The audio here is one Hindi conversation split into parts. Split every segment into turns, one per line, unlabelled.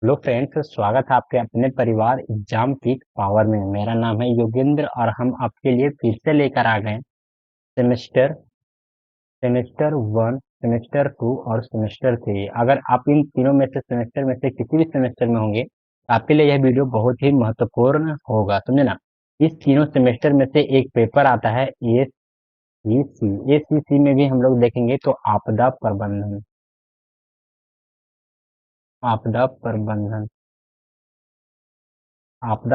हेलो फ्रेंड्स, स्वागत है आपके अपने परिवार एग्जाम पीक पावर में। मेरा नाम है योगेंद्र और हम आपके लिए फिर से लेकर आ गए semester semester one, semester two और सेमेस्टर थ्री। अगर आप इन तीनों में से सेमेस्टर में से किसी भी सेमेस्टर में होंगे तो आपके लिए यह वीडियो बहुत ही महत्वपूर्ण होगा, समझे ना। इस तीनों सेमेस्टर में से एक पेपर आता है एसीसी में भी हम लोग देखेंगे तो आपदा प्रबंधन आपदा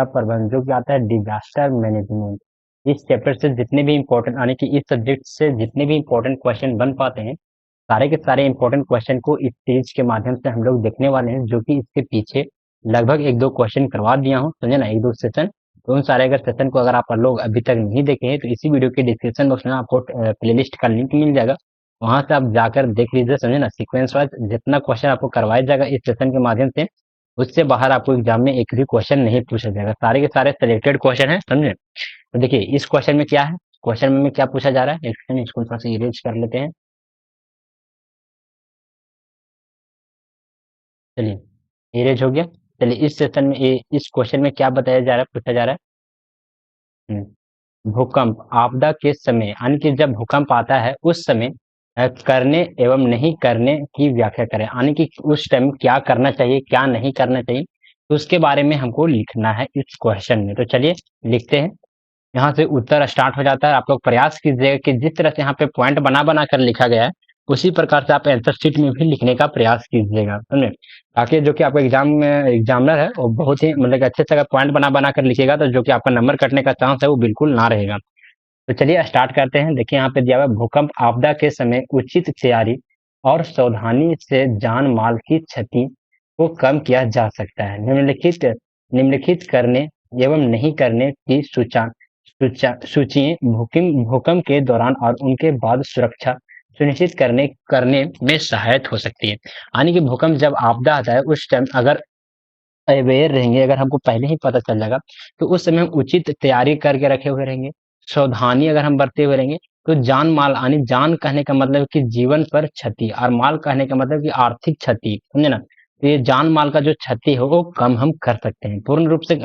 प्रबंधन जो कि आता है डिजास्टर मैनेजमेंट। इस चैप्टर से जितने भी इंपॉर्टेंट यानी कि इस सब्जेक्ट से जितने भी इंपॉर्टेंट क्वेश्चन बन पाते हैं, सारे के सारे इंपॉर्टेंट क्वेश्चन को इस सीरीज के माध्यम से हम लोग देखने वाले हैं, जो कि इसके पीछे लगभग एक दो क्वेश्चन करवा दिया हूँ, समझे ना, एक दो सेशन। तो उन सारे अगर सेशन को अगर आप लोग अभी तक नहीं देखे हैं तो इसी वीडियो के डिस्क्रिप्शन बॉक्स में आपको प्लेलिस्ट का लिंक मिल जाएगा। वहां से आप जाकर देख लीजिए, समझे ना। सीक्वेंस वाइज जितना क्वेश्चन आपको करवाया जाएगा इस सेशन के माध्यम से, उससे बाहर आपको एग्जाम में एक भी क्वेश्चन नहीं पूछा जाएगा। सारे के सारे सिलेक्टेड क्वेश्चन है, समझे। तो देखिए इस क्वेश्चन में क्या है, क्वेश्चन में क्या पूछा जा रहा है। इसको थोड़ा सा इरेज कर लेते हैं। चलिए इरेज हो गया। चलिए इस सेशन में इस क्वेश्चन में क्या बताया जा रहा है, पूछा जा रहा है। भूकंप आपदा के समय यानी कि जब भूकंप आता है उस समय करने एवं नहीं करने की व्याख्या करें, यानी कि उस टाइम क्या करना चाहिए क्या नहीं करना चाहिए, तो उसके बारे में हमको लिखना है इस क्वेश्चन में। तो चलिए लिखते हैं। यहाँ से उत्तर स्टार्ट हो जाता है। आप लोग प्रयास कीजिएगा कि जिस तरह से यहाँ पे पॉइंट बना बना कर लिखा गया है उसी प्रकार से आप आंसर शीट में भी लिखने का प्रयास कीजिएगा, समझे। ताकि जो कि आपका एग्जाम में एग्जामिनर है वो बहुत ही मतलब कि अच्छे से अगर पॉइंट बना बना कर लिखेगा तो जो कि आपका नंबर कटने का चांस है वो बिल्कुल ना रहेगा। तो चलिए स्टार्ट करते हैं। देखिए यहाँ पे दिया हुआ है, भूकंप आपदा के समय उचित तैयारी और सावधानी से जान माल की क्षति को कम किया जा सकता है। निम्नलिखित करने एवं नहीं करने की सूची भूकंप भूकंप के दौरान और उनके बाद सुरक्षा सुनिश्चित करने करने में सहायक हो सकती है। यानी कि भूकंप जब आपदा आता है उस टाइम अगर अवेयर रहेंगे, अगर हमको पहले ही पता चल जाएगा तो उस समय हम उचित तैयारी करके रखे हुए रहेंगे, सावधानी अगर हम बरते हुए रहेंगे तो जान माल यानी जान कहने का मतलब कि जीवन पर क्षति और माल कहने का मतलब कि आर्थिक क्षति, समझे ना। तो ये जान माल का जो क्षति हो वो कम हम कर सकते हैं। पूर्ण रूप से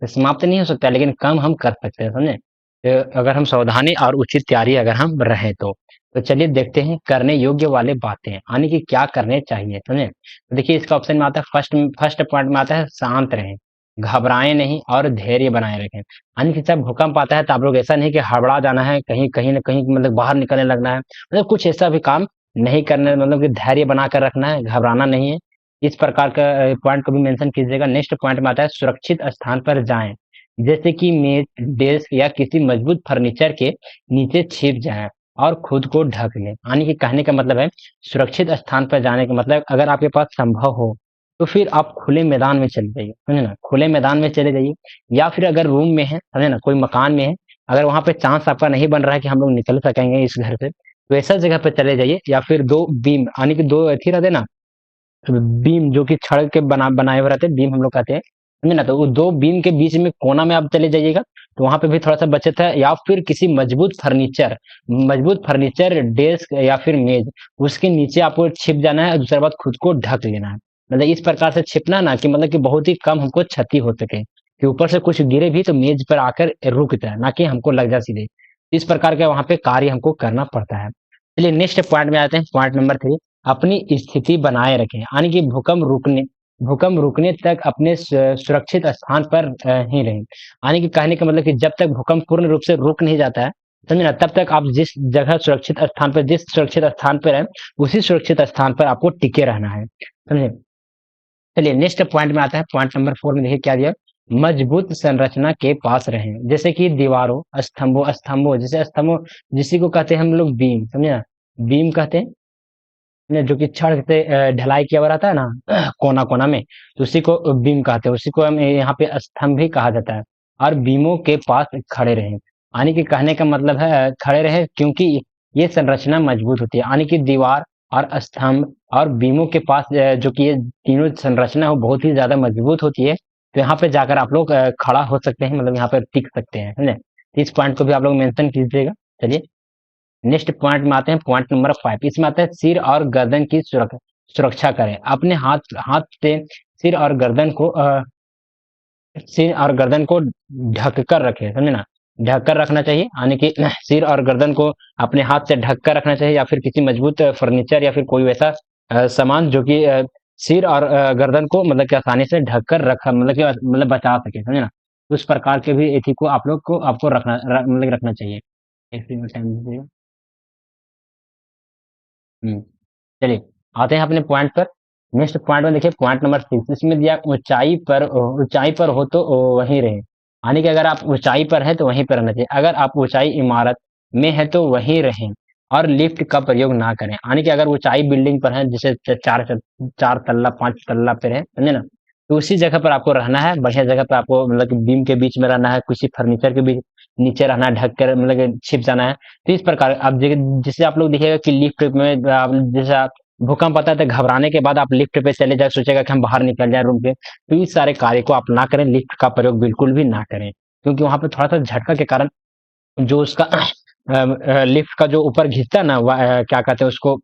समाप्त नहीं हो सकता लेकिन कम हम कर सकते हैं, समझे। तो अगर हम सावधानी और उचित तैयारी अगर हम रहे तो चलिए देखते हैं करने योग्य वाले बातें यानी कि क्या करने चाहिए, समझे। तो देखिए इसका ऑप्शन में आता है फर्स्ट फर्स्ट पॉइंट में आता है शांत रहें, घबराएं नहीं और धैर्य बनाए रखें। यानी कि जब भूकंप आता है तो आप लोग ऐसा नहीं कि हड़बड़ा जाना है, कहीं कहीं ना कहीं मतलब बाहर निकलने लगना है, मतलब कुछ ऐसा भी काम नहीं करना है, मतलब कि धैर्य बना कर रखना है, घबराना नहीं है। इस प्रकार का पॉइंट को भी मेंशन कीजिएगा। नेक्स्ट पॉइंट में आता है सुरक्षित स्थान पर जाएं, जैसे कि मेज डेस्क या किसी मजबूत फर्नीचर के नीचे छिप जाएं और खुद को ढक लें। यानी कि कहने का मतलब है सुरक्षित स्थान पर जाने का मतलब अगर आपके पास संभव हो तो फिर आप खुले मैदान में चले जाइए, समझे ना, खुले मैदान में चले जाइए। या फिर अगर रूम में है, समझे ना, कोई मकान में है, अगर वहां पे चांस आपका नहीं बन रहा है कि हम लोग निकल सकेंगे इस घर से, तो ऐसा जगह पे चले जाइए। या फिर दो बीम यानी कि दो अथी रहते ना, बीम जो कि छड़ के बनाए हुए रहते हैं, बीम हम लोग कहते हैं, समझे ना। तो वो दो बीम के बीच में कोना में आप चले जाइएगा तो वहां पे भी थोड़ा सा बचत है। या फिर किसी मजबूत फर्नीचर डेस्क या फिर मेज, उसके नीचे आपको छिप जाना है और दूसरी बात खुद को ढक लेना है। मतलब इस प्रकार से छिपना ना कि मतलब कि बहुत ही कम हमको क्षति हो सके, कि ऊपर से कुछ गिरे भी तो मेज पर आकर रुक जाए, ना कि हमको लग जाए सीधे। इस प्रकार का वहां पे कार्य हमको करना पड़ता है। चलिए नेक्स्ट पॉइंट में आते हैं, पॉइंट नंबर 3। अपनी स्थिति बनाए रखें, यानी कि भूकंप रुकने तक अपने सुरक्षित स्थान पर ही रहें। यानी कि कहने का मतलब कि जब तक भूकंप पूर्ण रूप से रुक नहीं जाता है, समझे ना, तब तक आप जिस सुरक्षित स्थान पर है उसी सुरक्षित स्थान पर आपको टिके रहना है, समझे। चलिए नेक्स्ट पॉइंट में आता है, पॉइंट नंबर 4 में देखिए क्या दिया। मजबूत संरचना के पास रहें, जैसे कि दीवारों स्तंभों जैसे स्तंभों, जिसी को कहते हैं हम लोग बीम, समझे ना, बीम कहते हैं ने जो कि छड़ से ढलाई किया हुआ रहता है ना कोना कोना में, तो उसी को बीम कहते हैं। उसी को हम यहाँ पे स्तंभ भी कहा जाता है। और बीमों के पास खड़े रहें, यानी कि कहने का मतलब है खड़े रहे, क्योंकि ये संरचना मजबूत होती है। यानी कि दीवार और स्तंभ और बीमों के पास जो कि ये तीनों संरचना है वो बहुत ही ज्यादा मजबूत होती है। तो यहाँ पे जाकर आप लोग खड़ा हो सकते हैं, मतलब यहाँ पे टिक सकते हैं, समझे। इस पॉइंट को भी आप लोग मेंशन कीजिएगा। चलिए नेक्स्ट पॉइंट में आते हैं, पॉइंट नंबर 5। इसमें आता है सिर और गर्दन की सुरक्षा करें। अपने हाथ हाथ से सिर और गर्दन को सिर और गर्दन को ढक कर रखे, समझे ना, ढक कर रखना चाहिए, यानी कि सिर और गर्दन को अपने हाथ से ढक कर रखना चाहिए, या फिर किसी मजबूत फर्नीचर या फिर कोई वैसा सामान जो कि सिर और गर्दन को मतलब कि आसानी से ढक कर रखा, मतलब कि मतलब बचा सके, समझे ना। उस प्रकार के भी एथी को आप लोग को आपको मतलब रखना चाहिए। एक मिनट टाइम दीजिएगा। हम्म, चलिए आते हैं अपने पॉइंट पर। नेक्स्ट पॉइंट में देखिए, पॉइंट नंबर 6 इसमें दिया, ऊंचाई पर हो तो वहीं रहे, यानी कि अगर आप ऊंचाई पर है तो वहीं पर रहना चाहिए, अगर आप ऊंचाई इमारत में है तो वहीं रहें, और लिफ्ट का प्रयोग ना करें, यानी कि अगर ऊंचाई बिल्डिंग पर है, जैसे चार तल्ला 5 तल्ला पे है, समझे ना, तो उसी जगह पर आपको रहना है, बढ़िया जगह पर आपको मतलब कि बीम के बीच में रहना है, किसी फर्नीचर के बीच नीचे रहना है, ढक कर मतलब कि छिप जाना है। तो इस प्रकार अब जिससे आप लोग देखिएगा कि लिफ्ट में जैसे भूकंप आता है तो घबराने के बाद आप लिफ्ट पे चले जाए, सोचेगा कि हम बाहर निकल जाए रूम के, तो इस सारे कार्य को आप ना करें, लिफ्ट का प्रयोग बिल्कुल भी ना करें, क्योंकि वहां पे थोड़ा सा झटका के कारण जो उसका लिफ्ट का जो ऊपर घिसता है ना, क्या कहते हैं उसको,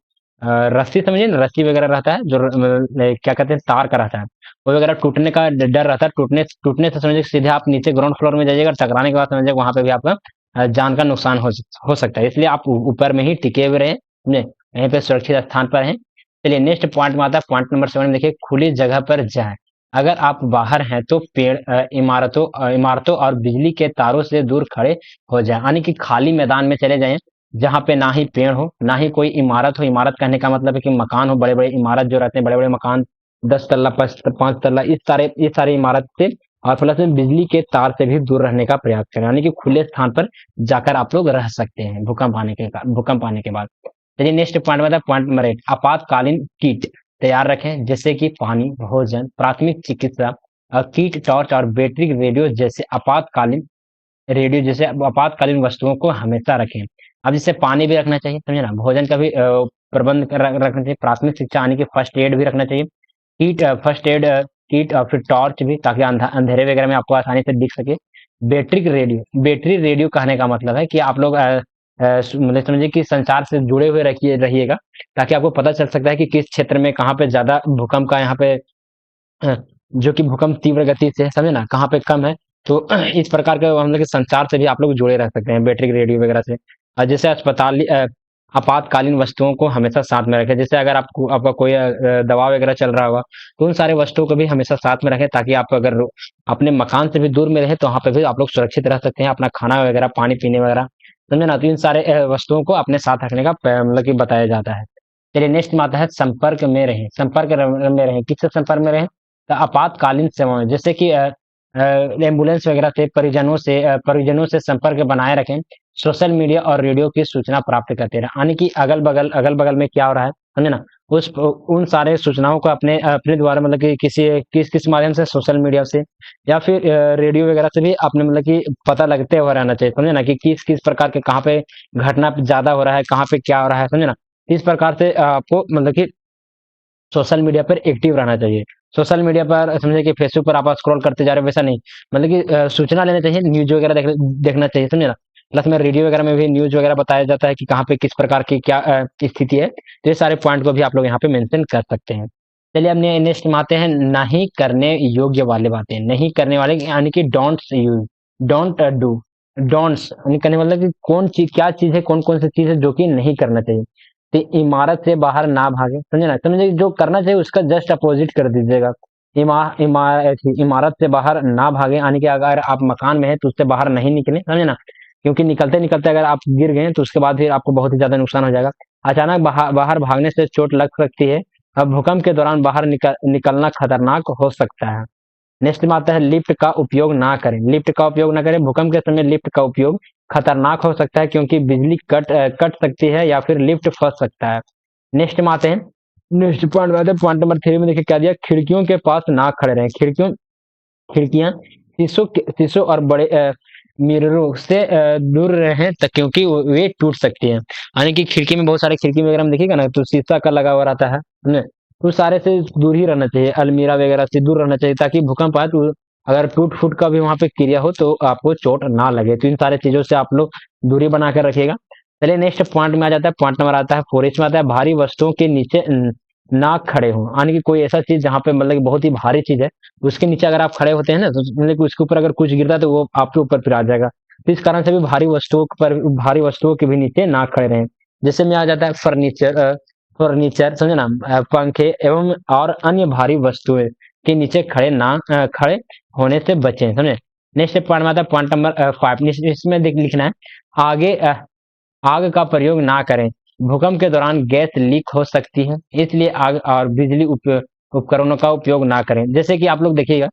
रस्सी समझिए ना, रस्सी वगैरह रहता है जो क्या कहते हैं तार का रहता है, वो वगैरह टूटने का डर रहता है, टूटने टूटने से समझिए सीधे आप नीचे ग्राउंड फ्लोर में जाइएगा, टकराने के बाद समझिए वहां पे भी आपका जान का नुकसान हो सकता है, इसलिए आप ऊपर में ही टिके हुए रहे, समझे, यहीं पे सुरक्षित स्थान पर हैं। चलिए नेक्स्ट पॉइंट में आता है, पॉइंट नंबर 7 में देखिए, खुली जगह पर जाए, अगर आप बाहर हैं तो पेड़, इमारतों और बिजली के तारों से दूर खड़े हो जाए, यानी कि खाली मैदान में चले जाएं, जहाँ पे ना ही पेड़ हो ना ही कोई इमारत हो, इमारत कहने का मतलब है कि मकान हो, बड़े बड़े इमारत जो रहते हैं, बड़े बड़े मकान, 10 तल्ला 5 तल्ला, इस सारे इमारत से, और प्लस में बिजली के तार से भी दूर रहने का प्रयास करें, यानी कि खुले स्थान पर जाकर आप लोग रह सकते हैं भूकंप आने के बाद। चलिए नेक्स्ट पॉइंट में आता है, पॉइंट नंबर 8, आपातकालीन किट तैयार रखें, जैसे कि पानी, भोजन, प्राथमिक चिकित्सा, किट, टॉर्च और बैटरी रेडियो जैसे आपातकालीन वस्तुओं को हमेशा रखें। अब जैसे पानी भी रखना चाहिए, समझे ना, भोजन का भी प्रबंध रखना चाहिए, प्राथमिक शिक्षा यानी कि फर्स्ट एड भी रखना चाहिए, किट और फिर टॉर्च भी, ताकि अंधेरे वगैरह में आपको आसानी से दिख सके। बैटरी रेडियो कहने का मतलब है कि आप लोग मतलब समझिए कि संचार से जुड़े हुए रहिएगा, ताकि आपको पता चल सकता है कि किस क्षेत्र में कहाँ पे ज्यादा भूकंप का यहाँ पे जो कि भूकंप तीव्र गति से है, समझे ना, कहाँ पे कम है। तो इस प्रकार के हम लोग के संचार से भी आप लोग जुड़े रह सकते हैं बैटरी रेडियो वगैरह से। और जैसे आपातकालीन वस्तुओं को हमेशा साथ में रखें, जैसे अगर आपको आपका कोई दवा वगैरह चल रहा होगा, तो उन सारे वस्तुओं को भी हमेशा साथ में रखें, ताकि आप अगर अपने मकान से भी दूर में रहे तो वहां पे भी आप लोग सुरक्षित रह सकते हैं, अपना खाना वगैरह, पानी पीने वगैरह, समझे ना। तो इन सारे वस्तुओं को अपने साथ रखने का मतलब कि बताया जाता है। चलिए नेक्स्ट में आता है, संपर्क में रहें, किससे संपर्क में रहें, तो आपातकालीन सेवाएं, जैसे कि एम्बुलेंस वगैरह से, परिजनों से संपर्क बनाए रखें, सोशल मीडिया और रेडियो की सूचना प्राप्त करते रहे, यानी कि अगल बगल में क्या हो रहा है, समझे ना, उस उन सारे सूचनाओं को अपने अपने द्वारा मतलब कि किस माध्यम से, सोशल मीडिया से या फिर रेडियो वगैरह से भी अपने मतलब कि पता लगते हुए रहना चाहिए, समझे ना, कि किस किस प्रकार के कहाँ पे घटना ज्यादा हो रहा है, कहाँ पे क्या हो रहा है, समझे ना। इस प्रकार से आपको मतलब कि सोशल मीडिया पर एक्टिव रहना चाहिए। सोशल मीडिया पर समझे कि फेसबुक पर आप स्क्रॉल करते जा रहे हो, वैसा नहीं, मतलब कि सूचना लेना चाहिए, न्यूज वगैरह देखना चाहिए, समझे ना। प्लस में रेडियो वगैरह में भी न्यूज वगैरह बताया जाता है कि कहाँ पे किस प्रकार की क्या स्थिति है, तो ये सारे पॉइंट को भी आप लोग यहाँ पे मेंशन कर सकते हैं। चलिए अब नेक्स्ट में आते हैं, नहीं करने योग्य वाले बातें, नहीं करने वाले यानी कि don'ts use, don't do, don'ts यानी करने मतलब कि कौन चीज, क्या चीज है, कौन कौन सी चीज है जो कि नहीं करना चाहिए। तो इमारत से बाहर ना भागे, समझे ना, समझे जो करना चाहिए उसका जस्ट अपोजिट कर दीजिएगा। इमारत से बाहर ना भागे, यानी कि अगर आप मकान में है तो उससे बाहर नहीं निकले, समझे ना, क्योंकि निकलते निकलते अगर आप गिर गए तो उसके बाद फिर आपको बहुत ही ज्यादा नुकसान हो जाएगा। अचानक बाहर भागने से चोट लग सकती है। अब भूकंप के दौरान बाहर निकलना खतरनाक हो सकता है। नेक्स्ट में आता है, लिफ्ट का उपयोग ना करें, लिफ्ट का उपयोग ना करें, भूकंप के समय लिफ्ट का उपयोग खतरनाक हो सकता है, क्योंकि बिजली कट सकती है या फिर लिफ्ट फंस सकता है। नेक्स्ट में आते हैं, नेक्स्ट पॉइंट में आते हैं, पॉइंट नंबर 3 में देखिए क्या दिया, खिड़कियों के पास ना खड़े रहें, खिड़कियां शीशों और बड़े मिररों से दूर रहें, क्योंकि वे टूट सकती हैं, यानी कि खिड़की में बहुत सारे खिड़की वगैरह में देखिएगा ना, तो शीशा का लगा हुआ रहता है ना, तो सारे से दूर ही रहना चाहिए, अलमीरा वगैरह से दूर रहना चाहिए, ताकि भूकंप आए तो अगर टूट फूट का भी वहां पे क्रिया हो तो आपको चोट ना लगे, तो इन सारे चीजों से आप लोग दूरी बना कर रखिएगा। चलिए नेक्स्ट पॉइंट में आ जाता है, पॉइंट नंबर आता है 4, इसमें आता है, भारी वस्तुओं के नीचे ना खड़े हों, यानी कि कोई ऐसा चीज जहाँ पे मतलब कि बहुत ही भारी चीज है, उसके नीचे अगर आप खड़े होते हैं ना, तो मतलब कि उसके ऊपर अगर कुछ गिरता है तो वो आपके ऊपर फिर आ जाएगा। तो इस कारण से भी भारी वस्तुओं के भी नीचे ना खड़े रहें। जैसे में आ जाता है फर्नीचर, समझे ना, पंखे एवं और अन्य भारी वस्तुएं के नीचे खड़े होने से बचें, समझे। नेक्स्ट पॉइंट में आता है पॉइंट नंबर 5। इसमें लिखना है, आगे आग का प्रयोग ना करें। भूकंप के दौरान गैस लीक हो सकती है, इसलिए आग और बिजली उपकरणों का उपयोग ना करें। जैसे कि आप लोग देखिएगा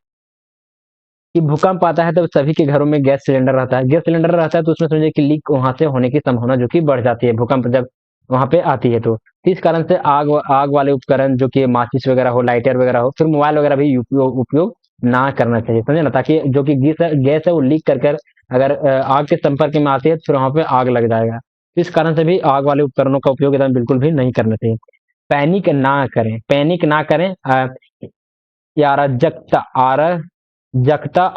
कि भूकंप आता है तो सभी के घरों में गैस सिलेंडर रहता है। गैस सिलेंडर रहता है तो उसमें समझिए कि लीक वहां से होने की संभावना जो कि बढ़ जाती है, भूकंप जब वहां पे आती है तो। इस कारण से आग आग वाले उपकरण जो कि माचिस वगैरह हो, लाइटर वगैरह हो, फिर मोबाइल वगैरह भी उपयोग ना करना चाहिए, समझे ना, ताकि जो कि गैस है वो लीक कर अगर आग के संपर्क में आती है तो फिर वहां पे आग लग जाएगा। इस कारण से भी आग वाले उपकरणों का उपयोग एकदम बिल्कुल भी नहीं करना चाहिए। पैनिक ना करें, या अराजकता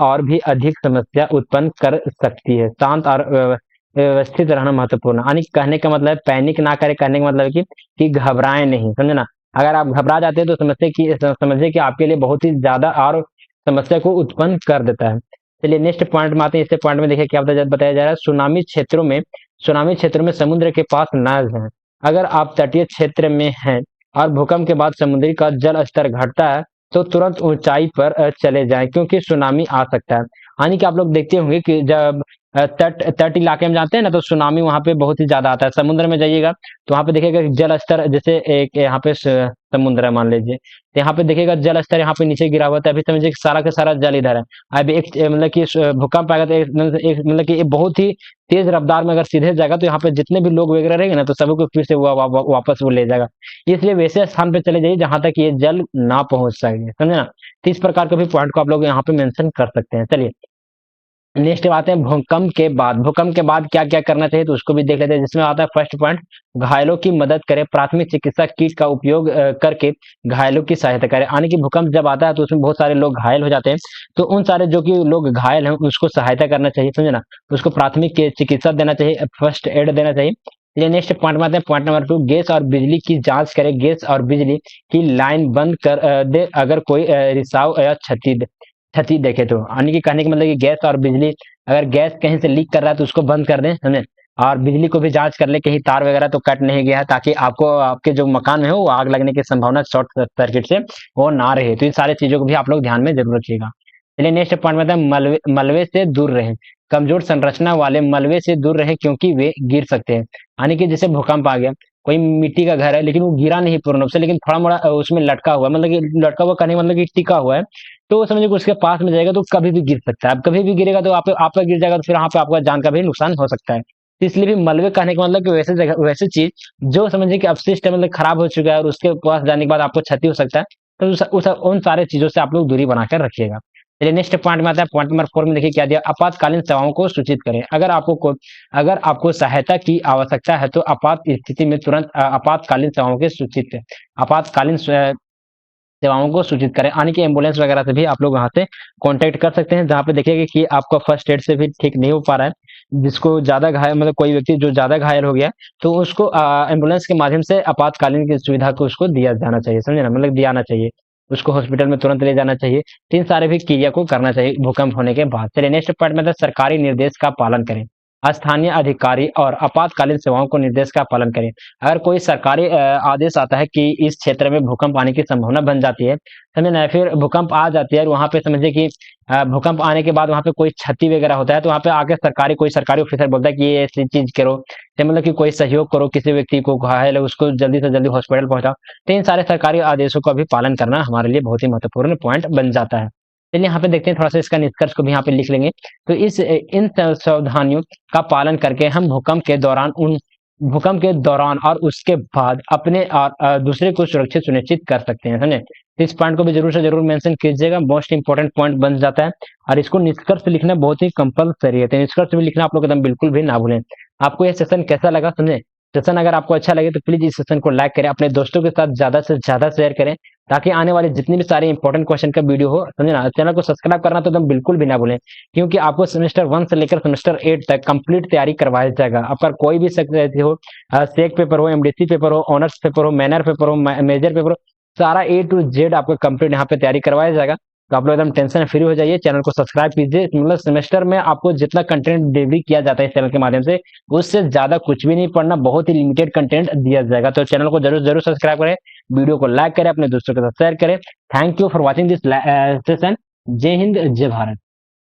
और भी अधिक समस्या उत्पन्न कर सकती है। शांत और व्यवस्थित रहना महत्वपूर्ण है। यानी कहने का मतलब है पैनिक ना करें, कहने का मतलब है कि घबराएं नहीं, समझे ना। अगर आप घबरा जाते हैं तो समझिए कि आपके लिए बहुत ही ज्यादा और समस्या को उत्पन्न कर देता है। चलिए नेक्स्ट पॉइंट में आते हैं। इस पॉइंट में देखिए क्या बताया जा रहा है, सुनामी क्षेत्रों में समुद्र के पास न जाएं। अगर आप तटीय क्षेत्र में हैं और भूकंप के बाद समुद्री का जल स्तर घटता है, तो तुरंत ऊंचाई पर चले जाएं, क्योंकि सुनामी आ सकता है। यानी कि आप लोग देखते होंगे कि जब तट तट इलाके में जाते हैं ना, तो सुनामी वहां पे बहुत ही ज्यादा आता है। समुद्र में जाइएगा तो वहां पे देखिएगा कि जल स्तर, जैसे एक यहाँ पे समुद्र है मान लीजिए, तो यहाँ पे देखिएगा जल स्तर यहाँ पे नीचे गिरा हुआ था, अभी समझिए कि सारा का सारा जल इधर है। अब एक मतलब कि भूकंप आएगा तो मतलब कि बहुत ही तेज रफ्तार में अगर सीधे जाएगा तो यहाँ पे जितने भी लोग वगैरह रहेंगे ना, तो सभी को फिर से वापस वो ले जाएगा। इसलिए वैसे स्थान पे चले जाइए जहां तक ये जल ना पहुंच सके, समझे ना। तो इस प्रकार के भी पॉइंट को आप लोग यहाँ पे मेंशन कर सकते हैं। चलिए नेक्स्ट बात है भूकंप के बाद क्या क्या करना चाहिए, तो उसको भी देख लेते हैं। जिसमें आता है फर्स्ट पॉइंट, घायलों की मदद करें। प्राथमिक चिकित्सा किट का उपयोग करके घायलों की सहायता करें। यानी कि भूकंप जब आता है तो उसमें बहुत सारे लोग घायल हो जाते हैं, तो उन सारे जो कि लोग घायल हैं उसको सहायता करना चाहिए, समझे ना। उसको प्राथमिक चिकित्सा देना चाहिए, फर्स्ट एड देना चाहिए। चलिए नेक्स्ट पॉइंट में आते हैं पॉइंट नंबर 2, गैस और बिजली की जांच करें। गैस और बिजली की लाइन बंद कर दे अगर कोई रिसाव या क्षति देखे तो। यानी कि कहने का मतलब कि गैस और बिजली, अगर गैस कहीं से लीक कर रहा है तो उसको बंद कर दें, समझे। और बिजली को भी जांच कर ले कहीं तार वगैरह तो कट नहीं गया है, ताकि आपको आपके जो मकान में हो वो आग लगने की संभावना शॉर्ट सर्किट से वो ना रहे। तो इन सारी चीजों को भी आप लोग ध्यान में जरूर रखिएगा। चलिए नेक्स्ट पॉइंट में आता है मलबे से दूर रहें। कमजोर संरचना वाले मलबे से दूर रहें, क्योंकि वे गिर सकते हैं। यानी कि जैसे भूकंप आ गया, कोई मिट्टी का घर है लेकिन वो गिरा नहीं पूर्ण रूप से, लेकिन थोड़ा मोड़ा उसमें लटका हुआ, मतलब कि लटका हुआ करने का मतलब कि टिका हुआ है, तो समझिए कि उसके पास में जाएगा तो कभी भी गिर सकता है। अब कभी भी गिरेगा तो आपका गिर जाएगा तो फिर वहां पे आपका जान का भी नुकसान हो सकता है। तो इसलिए भी मलबे कहने का मतलब कि वैसे जगह वैसे चीज जो समझिए कि अपशिष्ट है, मतलब खराब हो चुका है और उसके पास जाने के बाद आपको क्षति हो सकता है, तो उन सारे चीजों से आप लोग दूरी बनाकर रखिएगा। चलिए नेक्स्ट पॉइंट में आता है पॉइंट नंबर 4 में देखिए क्या दिया, आपातकालीन सेवाओं को सूचित करें। अगर आपको सहायता की आवश्यकता है तो आपात स्थिति में तुरंत आपातकालीन सेवाओं को सूचित करें। यानी कि एम्बुलेंस वगैरह से भी आप लोग वहां से कांटेक्ट कर सकते हैं, जहां पे देखिएगा कि आपका फर्स्ट एड से भी ठीक नहीं हो पा रहा है, जिसको ज्यादा घायल, मतलब कोई व्यक्ति जो ज्यादा घायल हो गया, तो उसको एम्बुलेंस के माध्यम से आपातकालीन की सुविधा को उसको दिया जाना चाहिए, समझे ना, मतलब दिया चाहिए, उसको हॉस्पिटल में तुरंत ले जाना चाहिए। तीन सारे भी क्रिया को करना चाहिए भूकंप होने के बाद। चलिए नेक्स्ट पार्ट में सरकारी निर्देश का पालन करें। स्थानीय अधिकारी और आपातकालीन सेवाओं को निर्देश का पालन करें। अगर कोई सरकारी आदेश आता है कि इस क्षेत्र में भूकंप आने की संभावना बन जाती है, समझे ना, फिर भूकंप आ जाती है और वहां पे समझिए कि भूकंप आने के बाद वहां पे कोई क्षति वगैरह होता है, तो वहां पे आके कोई सरकारी ऑफिसर बोलता है कि ये ऐसी चीज करो, तो मतलब कि कोई सहयोग करो, किसी व्यक्ति को घायल है उसको जल्दी से जल्दी हॉस्पिटल पहुंचाओ। तो इन सारे सरकारी आदेशों का भी पालन करना हमारे लिए बहुत ही महत्वपूर्ण पॉइंट बन जाता है। चलिए यहाँ पे देखते हैं, थोड़ा सा इसका निष्कर्ष को भी यहाँ पे लिख लेंगे। तो इन सावधानियों का पालन करके हम भूकंप के दौरान और उसके बाद अपने और दूसरे को सुरक्षित सुनिश्चित कर सकते हैं, समझे। तो इस पॉइंट को भी जरूर से जरूर मेंशन कीजिएगा, मोस्ट इंपॉर्टेंट पॉइंट बन जाता है। और इसको निष्कर्ष लिखना बहुत ही कंपलसरी है, तो निष्कर्ष भी लिखना आप लोग एकदम बिल्कुल भी ना भूलें। आपको यह सेशन कैसा लगा, समझे। सेशन अगर आपको अच्छा लगे तो प्लीज इस सेशन को लाइक करें, अपने दोस्तों के साथ ज्यादा से ज्यादा शेयर करें, ताकि आने वाले जितने भी सारे इंपॉर्टेंट क्वेश्चन का वीडियो हो, समझे ना। चैनल को सब्सक्राइब करना तो एकदम बिल्कुल भी ना भूलें, क्योंकि आपको सेमेस्टर 1 से लेकर सेमेस्टर 8 तक कंप्लीट तैयारी करवाया जाएगा। आपका कोई भी सब्जेक्ट हो, सेक पेपर हो, एमडीसी पेपर हो, ऑनर्स पेपर हो, मैनर पेपर हो, मेजर पेपर हो, सारा ए टू जेड आपको कंप्लीट यहाँ पे तैयारी करवाया जाएगा। तो आप लोग एकदम टेंशन फ्री हो जाइए, चैनल को सब्सक्राइब कीजिए। मतलब सेमेस्टर में आपको जितना कंटेंट डिलीवरी किया जाता है इस चैनल के माध्यम से, उससे ज्यादा कुछ भी नहीं पढ़ना, बहुत ही लिमिटेड कंटेंट दिया जाएगा। तो चैनल को जरूर जरूर सब्सक्राइब करें, वीडियो को लाइक करें, अपने दोस्तों के साथ शेयर करें। Thank you for watching this session. जय हिंद, जय भारत।